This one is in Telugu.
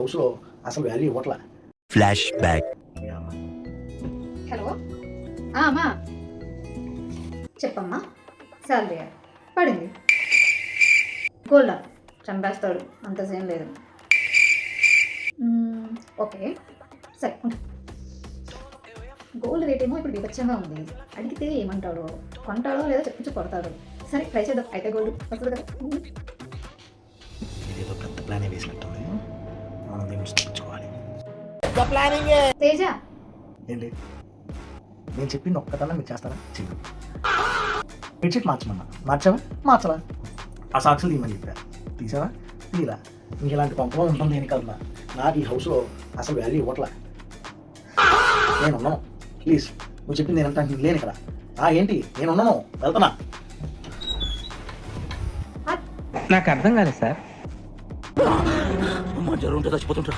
హౌస్లో అసలు వాల్యూ ఇవ్వట్లా. Flash back. హలో అమ్మా చెప్పమ్మా. శాలరీ పడింది. గోల్డా చంపేస్తాడు, అంత సేమ్ లేదు. ఓకే సరే ఉండు. గోల్డ్ రేట్ ఏమో ఇప్పుడు విపచ్చంగా ఉంది. అడిగితే ఏమంటాడో, కొంటాడో లేదా చెప్పించి కొడతాడు. సరే ట్రై చేద్దాం. అయితే గోల్డ్ వస్తుంది కదా. ఇదేదో పెద్ద ప్లానే వేసినట్టుంది. మనం దీన్ని తప్పించుకోవాలి. తేజ ఏంటి నేను చెప్పింది ఒక్కటన్నా మీరు చేస్తారా? చెయ్యి. బెడ్షీట్ మార్చమన్నా మార్చావా? మార్చరా? ఆ సాక్సులు తీయమని చెప్పారు, తీసావా? తీరా. ఇంక ఇలాంటి పంపలో ఉంటుంది దేనికల్లా. నాకు ఈ హౌస్లో అసలు వాల్యూ ఇవ్వట్లా. నేను ఉన్నాను, ప్లీజ్ నువ్వు చెప్పింది నేనంటే నేను లేను ఇక్కడ. ఏంటి నేను ఉన్నాను, వెళ్తున్నా. నాకు అర్థం కాలేదు సార్. జరుగుంటే చచ్చిపోతుంటా.